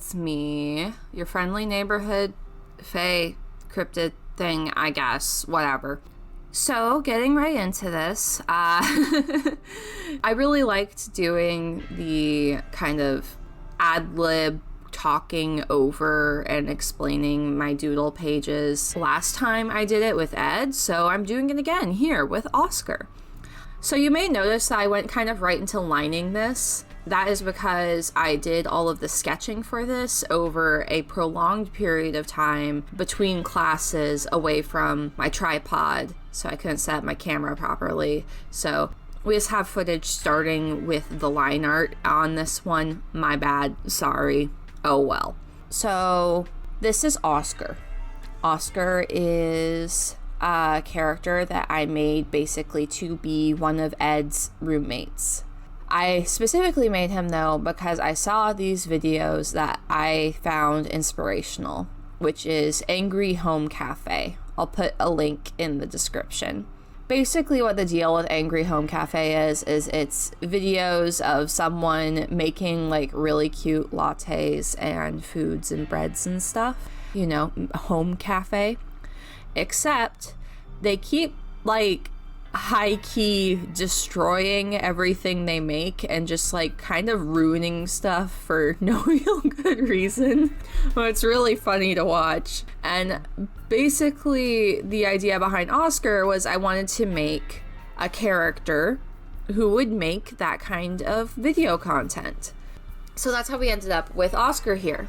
it's me, your friendly neighborhood fae cryptid thing, I guess, whatever. So, getting right into this, I really liked doing the kind of ad-lib talking over and explaining my Doodle pages last time I did it with Ed, so I'm doing it again here with Oscar. So you may notice that I went kind of right into lining this. That is because I did all of the sketching for this over a prolonged period of time between classes away from my tripod, so I couldn't set up my camera properly. So we just have footage starting with the line art on this one. My bad, sorry. Oh well. So this is Oscar. Oscar is a character that I made basically to be one of Ed's roommates. I specifically made him though because I saw these videos that I found inspirational, which is Angry Home Cafe. I'll put a link in the description. Basically what the deal with Angry Home Cafe is it's videos of someone making like really cute lattes and foods and breads and stuff, you know, home cafe. Except they keep like high-key destroying everything they make and just like kind of ruining stuff for no real good reason. Well, it's really funny to watch. And basically the idea behind Oscar was I wanted to make a character who would make that kind of video content. So that's how we ended up with Oscar here.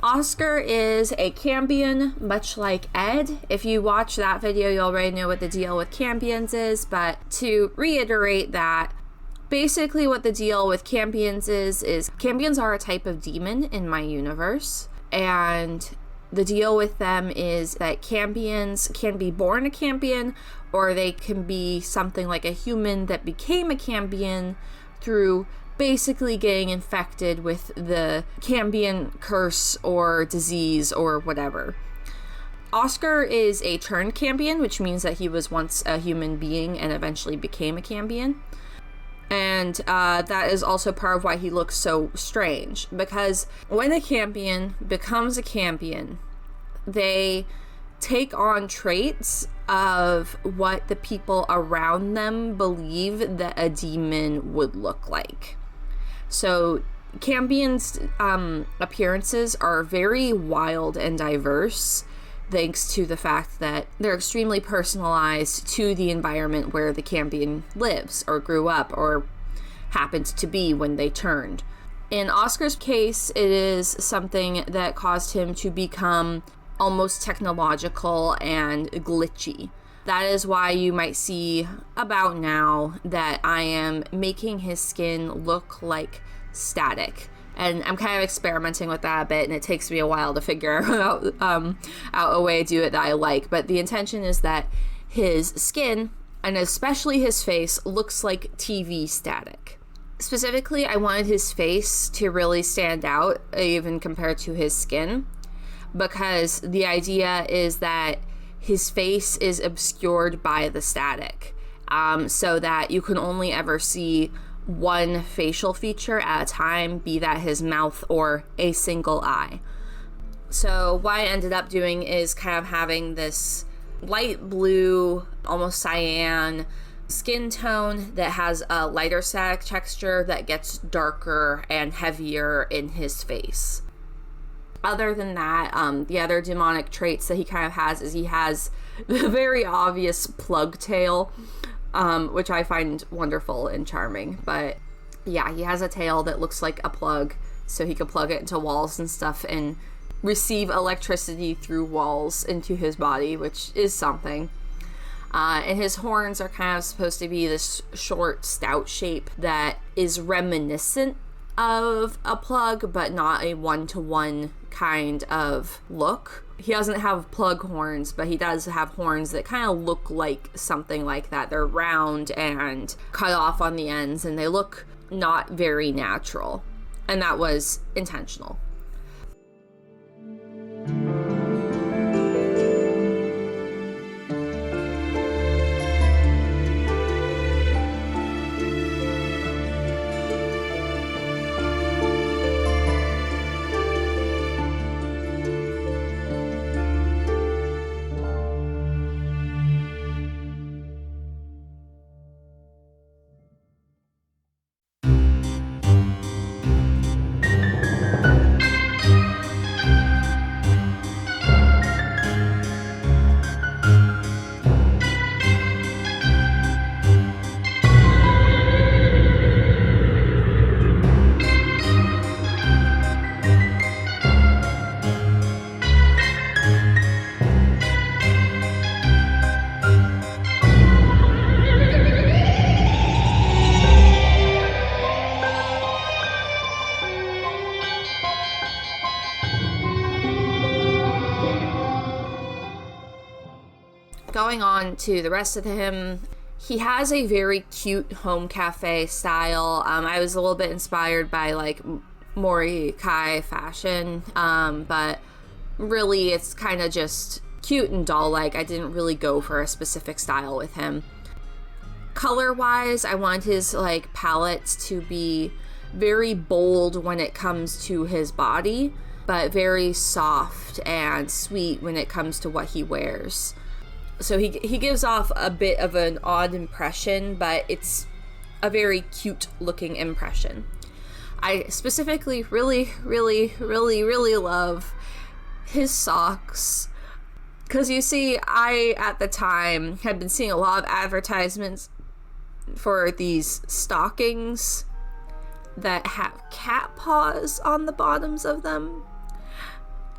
Oscar is a Cambion, much like Ed. If you watch that video, you already know what the deal with Cambions is, but to reiterate that, basically what the deal with Cambions is Cambions are a type of demon in my universe, and the deal with them is that Cambions can be born a Cambion, or they can be something like a human that became a Cambion through basically getting infected with the Cambion curse or disease or whatever. Oscar is a turned Cambion, which means that he was once a human being and eventually became a Cambion. And that is also part of why he looks so strange, because when a Cambion becomes a Cambion, they take on traits of what the people around them believe that a demon would look like. So Cambions' appearances are very wild and diverse, thanks to the fact that they're extremely personalized to the environment where the Cambion lives or grew up or happened to be when they turned. In Oscar's case, it is something that caused him to become almost technological and glitchy. That is why you might see about now that I am making his skin look like static. And I'm kind of experimenting with that a bit, and it takes me a while to figure out a way to do it that I like. But the intention is that his skin, and especially his face, looks like TV static. Specifically, I wanted his face to really stand out, even compared to his skin, because the idea is that his face is obscured by the static, so that you can only ever see one facial feature at a time, be that his mouth or a single eye. So what I ended up doing is kind of having this light blue, almost cyan skin tone that has a lighter static texture that gets darker and heavier in his face. Other than that, the other demonic traits that he kind of has is he has the very obvious plug tail, which I find wonderful and charming. But yeah, he has a tail that looks like a plug, so he could plug it into walls and stuff and receive electricity through walls into his body, which is something. And his horns are kind of supposed to be this short, stout shape that is reminiscent of a plug, but not a one-to-one kind of look. He doesn't have plug horns, but he does have horns that kind of look like something like that. They're round and cut off on the ends, and they look not very natural. And that was intentional. Going on to the rest of him, he has a very cute home cafe style. I was a little bit inspired by like Mori Kai fashion, but really it's kind of just cute and doll-like. I didn't really go for a specific style with him. Color-wise, I want his like palette to be very bold when it comes to his body, but very soft and sweet when it comes to what he wears. So he gives off a bit of an odd impression, but it's a very cute looking impression. I specifically really love his socks. Because you see, I, at the time, had been seeing a lot of advertisements for these stockings that have cat paws on the bottoms of them.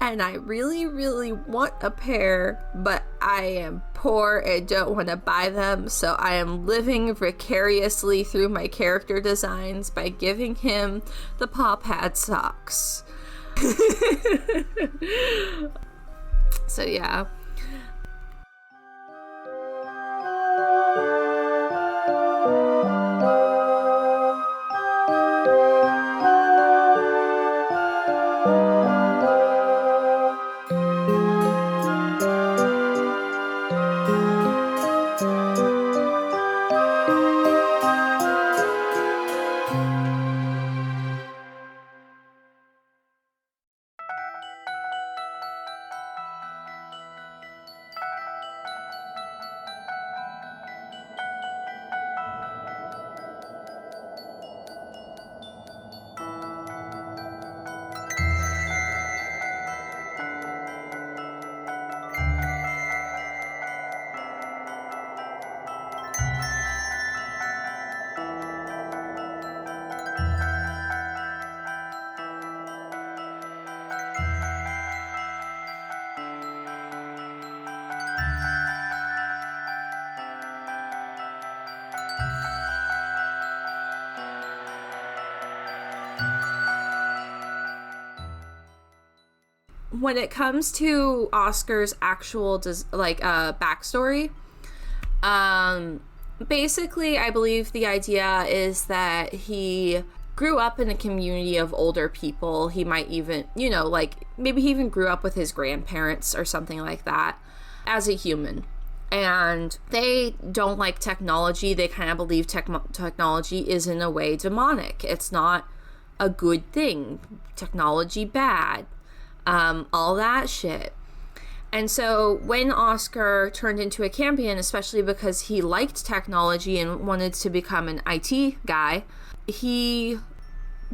And I really want a pair, but I am poor and don't want to buy them, so I am living vicariously through my character designs by giving him the paw pad socks. So yeah. When it comes to Oscar's actual backstory, basically I believe the idea is that he grew up in a community of older people. He might even, maybe he even grew up with his grandparents or something like that as a human. And they don't like technology. They kind of believe technology is in a way demonic. It's not a good thing. Technology bad. All that shit. And so when Oscar turned into a champion, especially because he liked technology and wanted to become an IT guy, he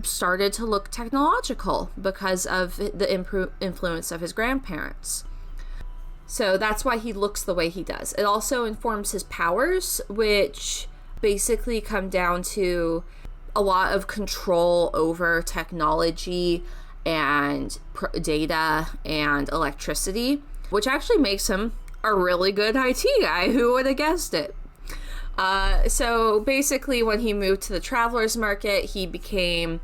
started to look technological because of the influence of his grandparents. So that's why he looks the way he does. It also informs his powers, which basically come down to a lot of control over technology and data and electricity, which actually makes him a really good IT guy. Who would have guessed it? So basically when he moved to the traveler's market, he became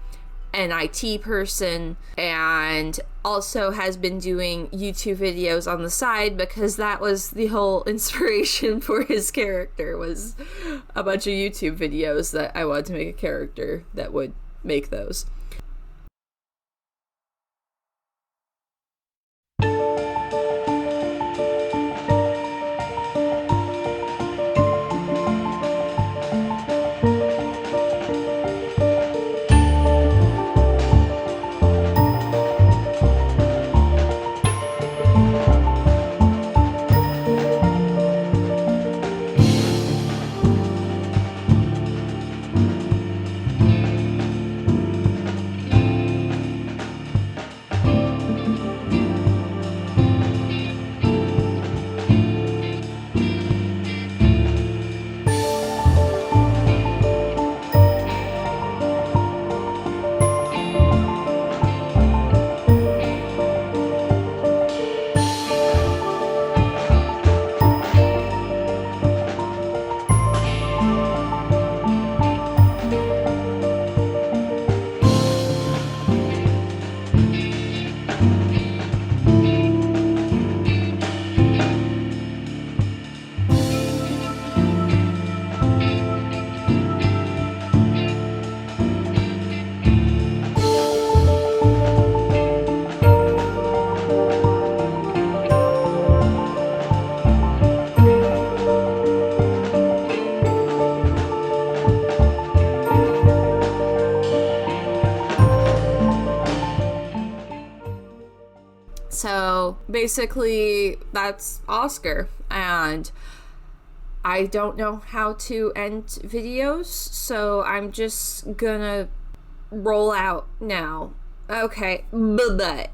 an IT person and also has been doing YouTube videos on the side, because that was the whole inspiration for his character, was a bunch of YouTube videos that I wanted to make a character that would make those. So basically, that's Oscar. And I don't know how to end videos, so I'm just gonna roll out now. Okay, bye-bye.